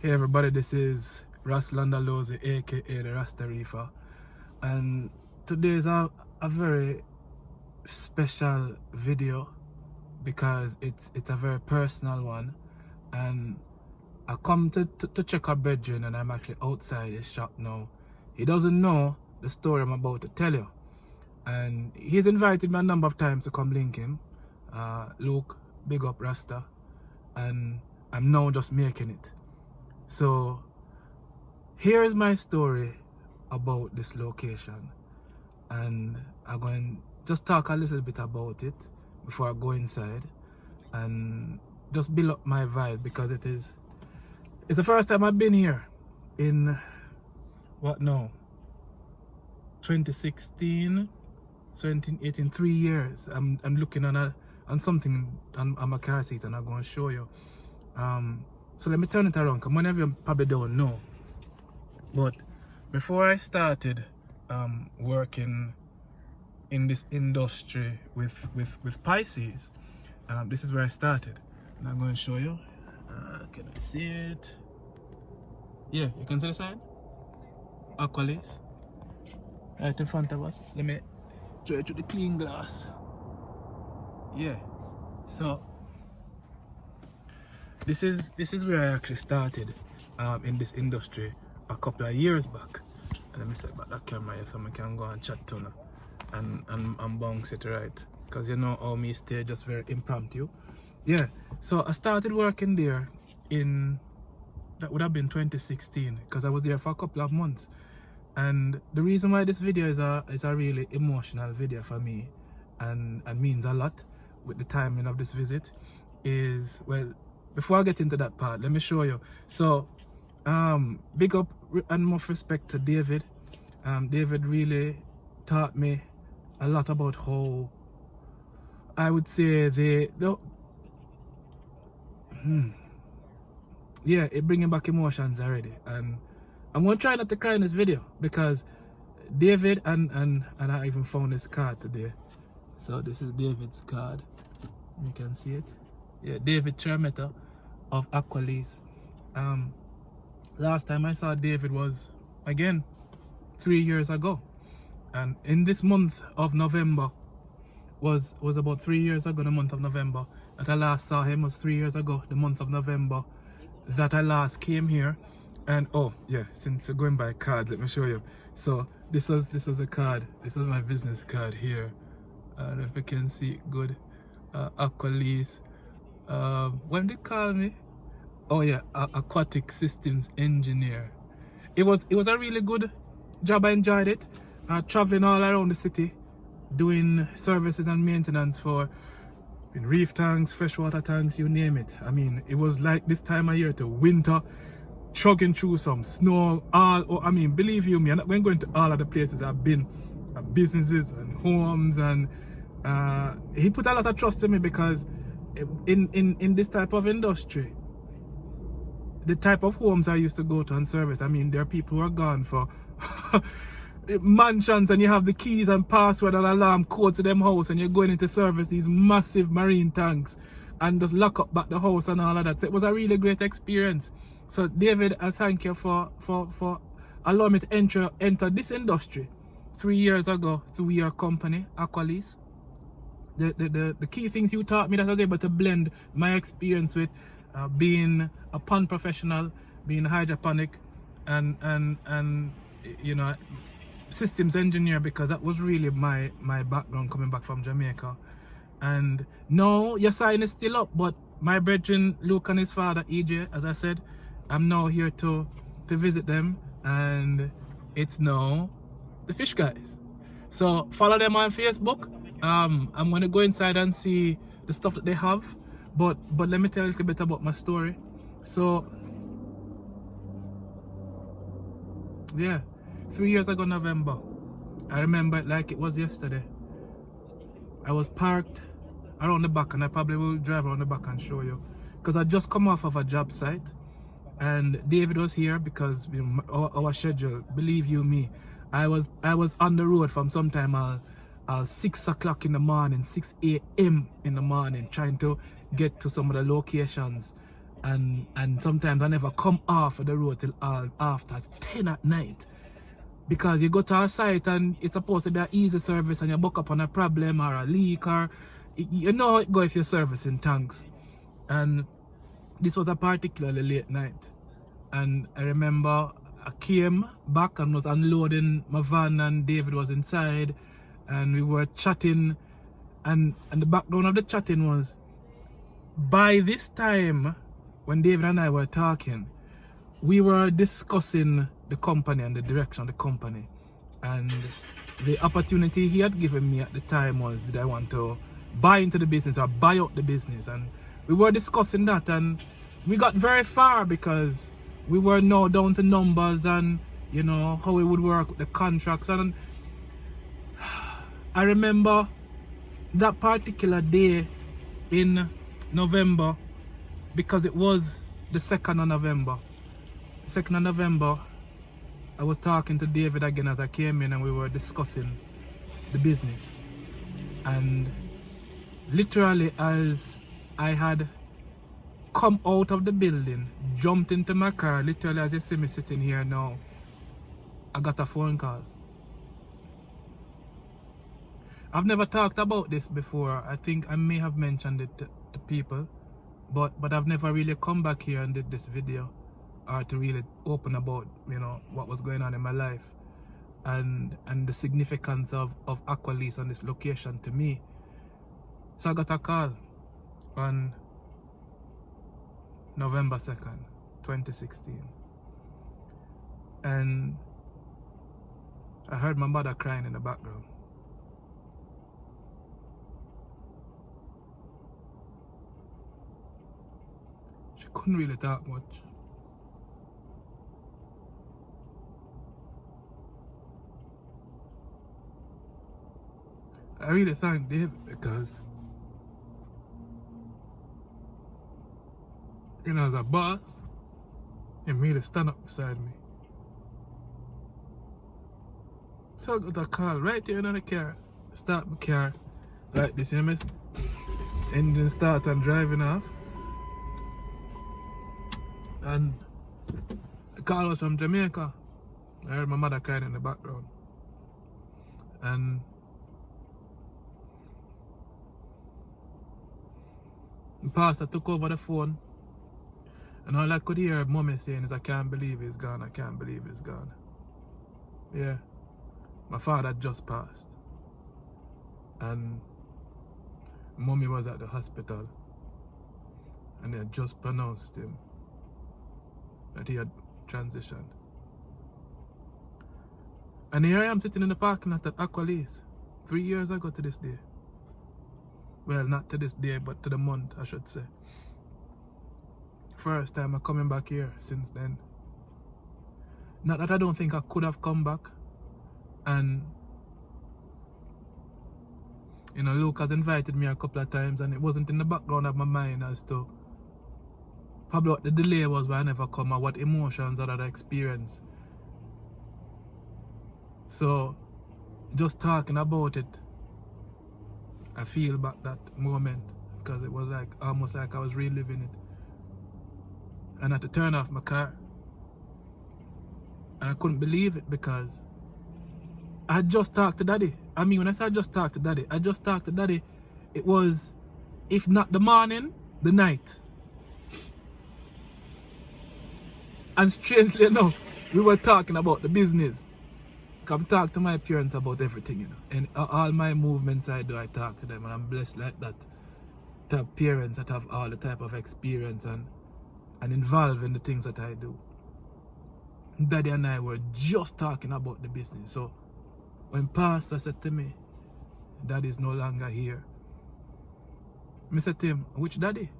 Hey everybody, this is Rasta aka the Rasta Reefer, and today is a very special video because it's a very personal one. And I come to check our bedroom, and I'm actually outside his shop now. He doesn't know the story I'm about to tell you, and he's invited me a number of times to come link him. Luke, big up Rasta, and I'm now just making it. So here is my story about this location, and I'm going to just talk a little bit about it before I go inside and just build up my vibe, because it's the first time I've been here in 2016, 2018, 3 years. I'm looking on something on my car seat, and I'm going to show you. So let me turn it around, because many of you probably don't know, but before I started working in this industry with Pisces, this is where I started, and I'm going to show you. Can I see it? Yeah, you can see the sign? Aquariums, right in front of us. Let me show it through the clean glass. Yeah, so this is where I actually started in this industry a couple of years back. And let me set back that camera here so I can go and chat to her and bounce it right, because you know how me stay just very impromptu. Yeah, so I started working there that would have been 2016, because I was there for a couple of months. And the reason why this video is a really emotional video for me, and means a lot with the timing of this visit, is, well, before I get into that part, let me show you. So big up and much respect to David. David really taught me a lot about how, I would say, yeah, it bringing back emotions already. And I'm gonna try not to cry in this video, because David and I even found this card today. So this is David's card. You can see it. Yeah, David Chermeta of Aquariums. Last time I saw David was, again, 3 years ago, and in this month of November was about 3 years ago. The month of November that I last saw him was 3 years ago. The month of November that I last came here. And oh yeah, since you're going by card, let me show you. So this was a card. This was my business card here. I don't know if you can see it good. Aquariums. What did they call me? Oh yeah, aquatic systems engineer. It was a really good job. I enjoyed it. Traveling all around the city, doing services and maintenance for reef tanks, freshwater tanks, you name it. I mean, it was like this time of year to winter, chugging through some snow. I mean, believe you me, I'm not going to all of the places I've been, businesses and homes, and he put a lot of trust in me, because in this type of industry, the type of homes I used to go to and service, I mean, there are people who are gone for mansions, and you have the keys and password and alarm code to them house, and you're going into service these massive marine tanks and just lock up back the house and all of that. So it was a really great experience. So David, I thank you for allowing me to enter this industry 3 years ago through your company, Aquariums. The key things you taught me, that I was able to blend my experience with being a pond professional, being a hydroponic, and you know, systems engineer, because that was really my background coming back from Jamaica. And no, your sign is still up, but my brethren Luke and his father EJ, as I said, I'm now here to visit them, and it's now the fish guys. So follow them on Facebook. I'm gonna go inside and see the stuff that they have, but let me tell you a little bit about my story. So yeah, 3 years ago November, I remember it like it was yesterday. I was parked around the back, and I probably will drive around the back and show you, because I just come off of a job site, and David was here because, you know, our schedule, believe you me, I was on the road from sometime 6 o'clock in the morning, 6 a.m. in the morning, trying to get to some of the locations And sometimes I never come off of the road till after 10 at night. Because you go to a site and it's supposed to be an easy service and you buck up on a problem or a leak or you know how it go if you're servicing tanks. And this was a particularly late night. And I remember I came back and was unloading my van and David was inside and we were chatting, and the background of the chatting was, by this time when David and I were talking, we were discussing the company and the direction of the company, and the opportunity he had given me at the time was, did I want to buy into the business or buy out the business? And we were discussing that and we got very far because we were now down to numbers and you know how it would work with the contracts. And I remember that particular day in November, because it was the 2nd of November. The 2nd of November, I was talking to David again as I came in and we were discussing the business. And literally as I had come out of the building, jumped into my car, literally as you see me sitting here now, I got a phone call. I've never talked about this before. I think I may have mentioned it to people, but I've never really come back here and did this video or to really open about, you know, what was going on in my life and the significance of Aqualease on this location to me. So I got a call on November 2nd, 2016. And I heard my mother crying in the background. She couldn't really talk much. I really thank David because, you know, as a boss, he made to stand up beside me. So I got a call right here in the car. Start my car like this, you know, engine start and driving off. And the call was from Jamaica. I heard my mother crying in the background. And the pastor took over the phone. And all I could hear mommy saying is, I can't believe he's gone, I can't believe he's gone. Yeah. My father just passed. And mommy was at the hospital. And they had just pronounced him that he had transitioned. And here I am sitting in the parking lot at Aqualease 3 years ago to this day. Well, not to this day, but to the month, I should say. First time I'm coming back here since then. Not that I don't think I could have come back. And you know, Luke has invited me a couple of times and it wasn't in the background of my mind as to probably what the delay was why I never come or what emotions or that I experienced. So just talking about it, I feel back that moment because it was like almost like I was reliving it. And I had to turn off my car. And I couldn't believe it because I had just talked to Daddy. I mean, when I say I just talked to Daddy, it was, if not the morning, the night. And strangely enough, we were talking about the business. Come talk to my parents about everything, you know. And all my movements I do, I talk to them. And I'm blessed like that to have parents that have all the type of experience and involved in the things that I do. Daddy and I were just talking about the business. So when Pastor said to me, Daddy is no longer here, I said to him, which Daddy?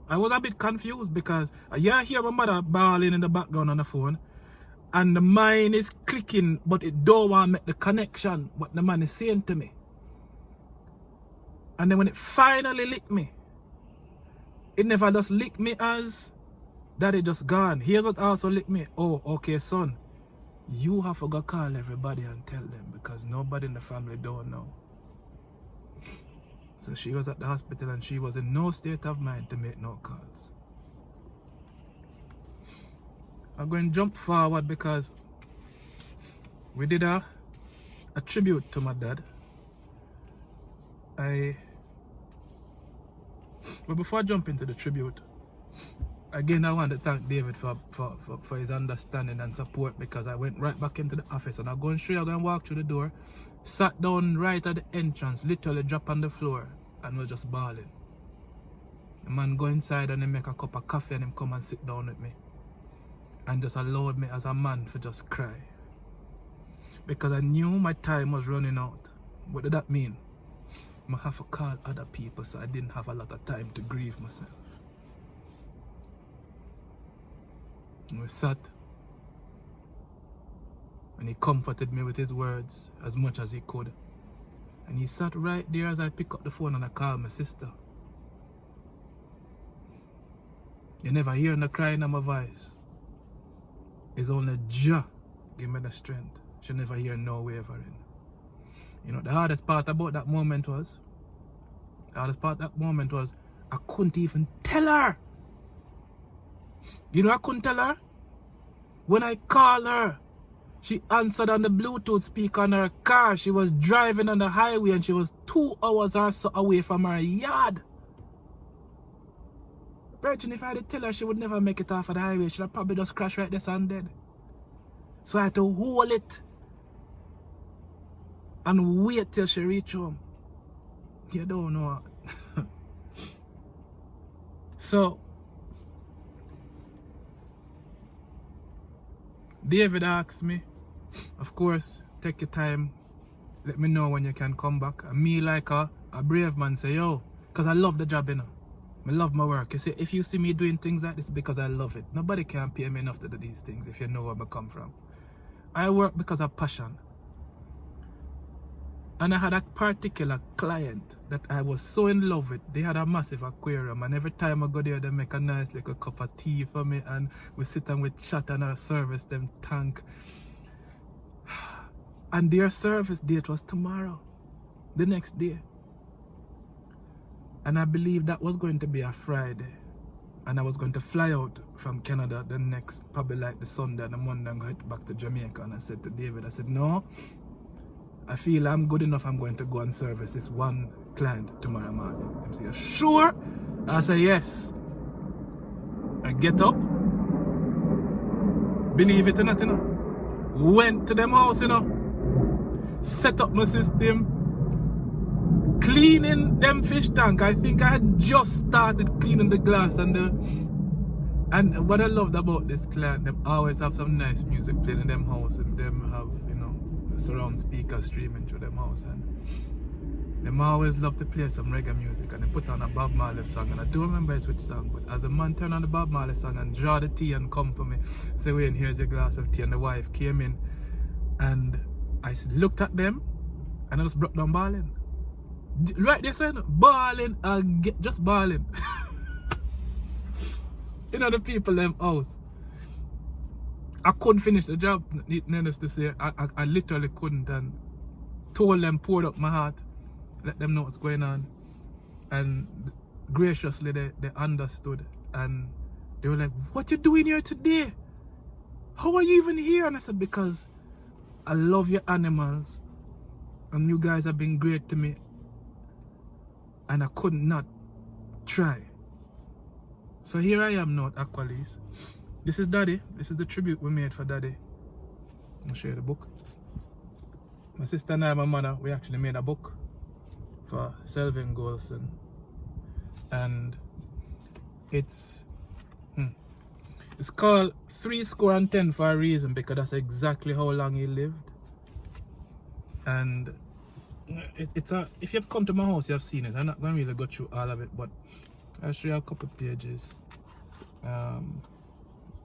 I was a bit confused because I hear my mother bawling in the background on the phone and the mind is clicking, but it don't want to make the connection what the man is saying to me. And then when it finally licked me, it never just licked me as Daddy just gone. Here's what also licked me. Oh, okay, son. You have to go call everybody and tell them because nobody in the family don't know. So she was at the hospital and she was in no state of mind to make no calls. I'm going to jump forward because we did a tribute to my dad. But before I jump into the tribute, again I want to thank David for his understanding and support, because I went right back into the office and I'm going to walk through the door, sat down right at the entrance, literally dropped on the floor and was just bawling. The man go inside and he make a cup of coffee and him come and sit down with me and just allowed me as a man to just cry, because I knew my time was running out. What did that mean? I have to call other people, so I didn't have a lot of time to grieve myself. And we sat and he comforted me with his words as much as he could. And he sat right there as I pick up the phone and I call my sister. You never hear no crying in my voice. It's only Jah give me the strength. She never hear no wavering. You know, the hardest part about that moment was, I couldn't even tell her. You know I couldn't tell her? When I called her, she answered on the Bluetooth speaker on her car. She was driving on the highway and she was 2 hours or so away from her yard. Virgin, if I had to tell her, she would never make it off of the highway. She'd probably just crash right there and dead. So I had to hold it and wait till she reach home. You don't know. So David asked me, of course, take your time, let me know when you can come back. And me, like a brave man, say, yo, because I love the job, you know. I love my work. You see, if you see me doing things like this, it's because I love it. Nobody can pay me enough to do these things if you know where I come from. I work because of passion. And I had a particular client that I was so in love with. They had a massive aquarium, and every time I go there, they make a nice little cup of tea for me, and we sit and we chat and I service them tank. And their service date was tomorrow, the next day. And I believe that was going to be a Friday. And I was going to fly out from Canada the next, probably like the Sunday and the Monday, and go back to Jamaica. And I said to David, I said, no, I feel I'm good enough. I'm going to go and service this one client tomorrow morning. He said, sure? I said, yes. I get up. Believe it or not, you know. Went to them house, you know. Set up my system. Cleaning them fish tank. I think I had just started cleaning the glass and what I loved about this client, they always have some nice music playing in them house, and them have, you know, surround speakers streaming through them house, and them always love to play some reggae music, and they put on a Bob Marley song, and I don't remember which song, but as a man turned on the Bob Marley song and draw the tea and come for me, say, Wayne, here's your glass of tea, and the wife came in and I looked at them and I just broke down bawling. Right there, saying bawling, just bawling. You know, the people them house. I couldn't finish the job, needless to say. I literally couldn't, and told them, poured up my heart, let them know what's going on. And graciously they understood, and they were like, what you doing here today? How are you even here? And I said, because I love your animals and you guys have been great to me, and I could not try. So here I am now at Aqualies. This is Daddy. This is the tribute we made for Daddy. I'll show you the book. My sister and I, my mother, we actually made a book for Selvin Golson. And it's called 70 for a reason, because that's exactly how long he lived. And it's a, if you've come to my house, you have seen it. I'm not going to really go through all of it, but I'll show you a couple pages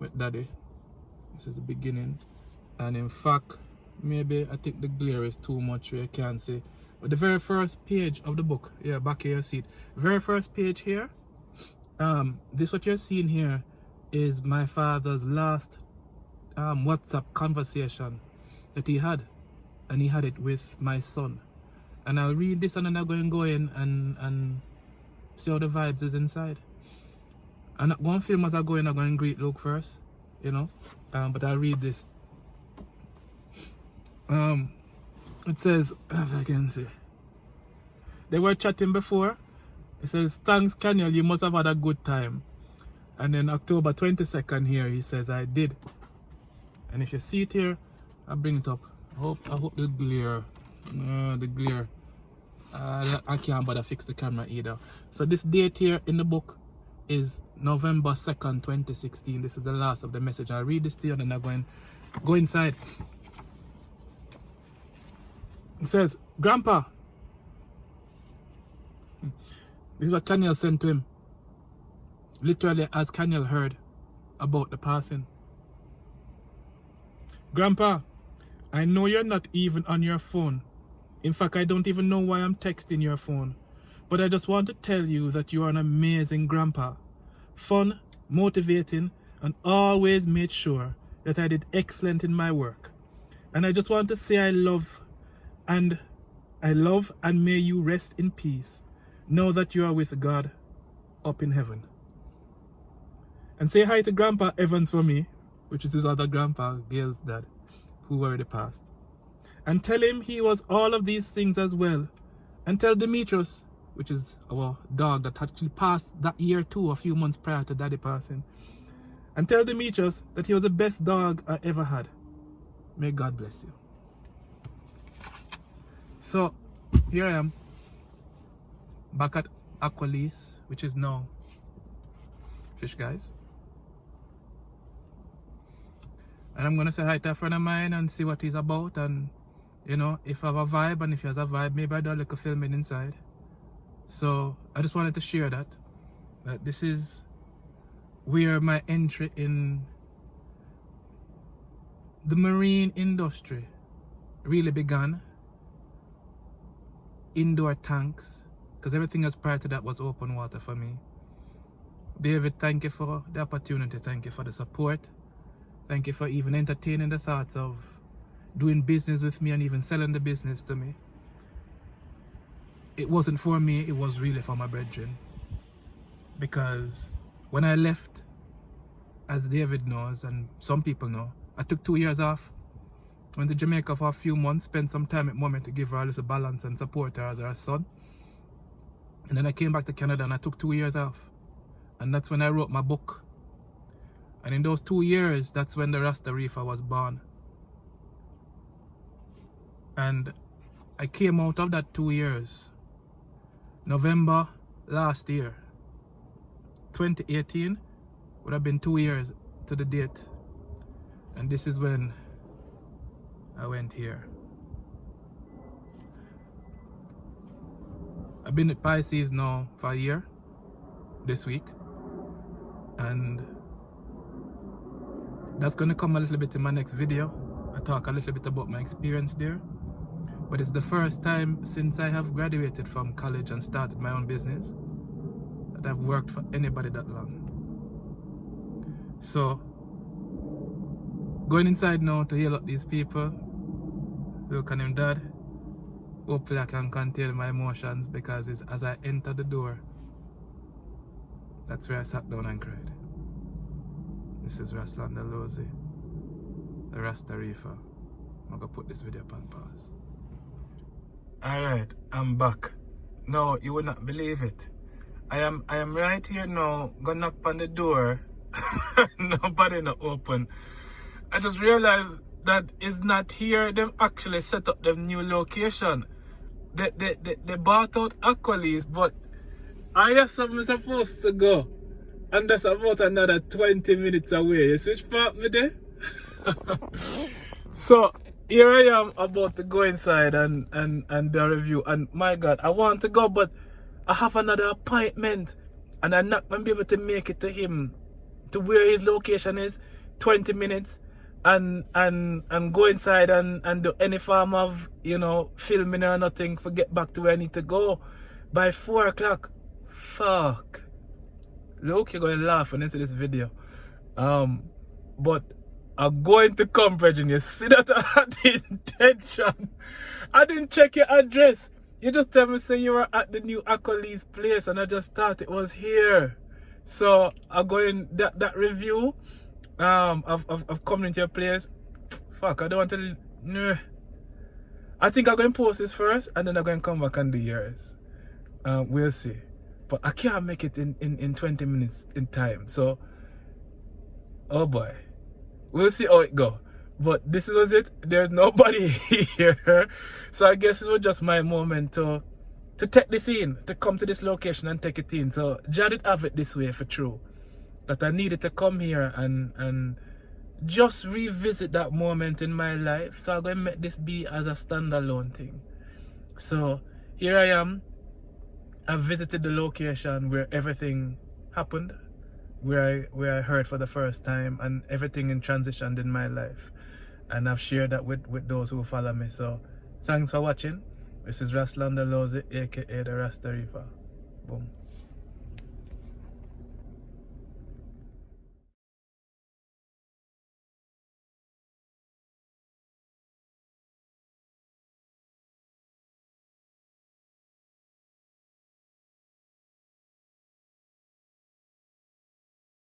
with Daddy. This is the beginning, and in fact, maybe I think the glare is too much where you can't see, but the very first page of the book, yeah, back here you see it, very first page here, this what you're seeing here is my father's last WhatsApp conversation that he had, and he had it with my son. And I'll read this and then I'm going to go in and see how the vibes is inside. I'm not going to film as I go in, I'm going to greet Luke first, you know. But I'll read this. It says, if I can see. They were chatting before. It says, thanks, Kanyal, you must have had a good time. And then October 22nd here, he says, I did. And if you see it here, I'll bring it up. I hope the glare, I can't bother fix the camera either. So this date here in the book is November 2nd, 2016. This is the last of the message. I'll read this to you and then I'm go inside. It says, Grandpa, this is what Kanyal sent to him. Literally as Kanyal heard about the passing. Grandpa, I know you're not even on your phone. In fact, I don't even know why I'm texting your phone. But I just want to tell you that you are an amazing grandpa. Fun, motivating, and always made sure that I did excellent in my work. And I just want to say I love and may you rest in peace. Know that you are with God up in heaven. And say hi to Grandpa Evans for me, which is his other grandpa, Gail's dad, who already passed. And tell him he was all of these things as well. And tell Demetrius, which is our dog that actually passed that year too, a few months prior to Daddy passing. And tell Demetrius that he was the best dog I ever had. May God bless you. So, here I am, back at Aquariums, which is now Fish Guys. And I'm going to say hi to a friend of mine and see what he's about. And, you know, if I have a vibe and if he has a vibe, maybe I'll do a little filming inside. So, I just wanted to share that this is where my entry in the marine industry really began. Indoor tanks, because everything else prior to that was open water for me. David, thank you for the opportunity. Thank you for the support. Thank you for even entertaining the thoughts of doing business with me and even selling the business to me. It wasn't for me, it was really for my brethren. Because when I left, as David knows and some people know, I took 2 years off. Went to Jamaica for a few months, spent some time at Mummy to give her a little balance and support her as her son. And then I came back to Canada and I took 2 years off. And that's when I wrote my book. And in those 2 years, that's when the Rasta Reefer was born. And I came out of that 2 years. November last year. 2018 would have been 2 years to the date. And this is when I went here. I've been at Pisces now for a year, this week, and that's going to come a little bit in my next video. I talk a little bit about my experience there, but it's the first time since I have graduated from college and started my own business that I've worked for anybody that long. So, going inside now to heal up these people. Look at him, Dad. Hopefully I can contain my emotions because it's as I enter the door, that's where I sat down and cried. This is Raslan Delozi, the Rasta Reefer. I'm gonna put this video up on pause. Alright, I'm back. No, you would not believe it. I am right here now, gonna knock on the door. Nobody not open. I just realized that is not here. Them actually set up them new location. They bought out Aquariums, but I just am supposed to go. And that's about another 20 minutes away. You switch part me there? So here I am about to go inside and the review. And my God, I want to go, but I have another appointment. And I'm not going to be able to make it to him, to where his location is, 20 minutes. And go inside and do any form of, you know, filming or nothing for get back to where I need to go by 4 o'clock. Fuck. Look, you're going to laugh when you see this video. But I'm going to come, Virgin. You see that I had the intention. I didn't check your address. You just tell me say you were at the new Aquali's place and I just thought it was here. So I go in that review of coming into your place. Fuck, I don't want to. Nah. I think I'm going to post this first and then I'm going to come back and do yours. We'll see. But I can't make it in 20 minutes in time. So, oh boy. We'll see how it go. But this was it. There's nobody here. So I guess it was just my moment to take this in, to come to this location and take it in. So Jah did have it this way for true. That I needed to come here and just revisit that moment in my life. So I'm going to make this be as a standalone thing. So here I am. I've visited the location where everything happened, where I heard for the first time, and everything in transitioned in my life. And I've shared that with those who follow me. So thanks for watching. This is Rasta Reefer, aka the Rasta Reefer. Boom.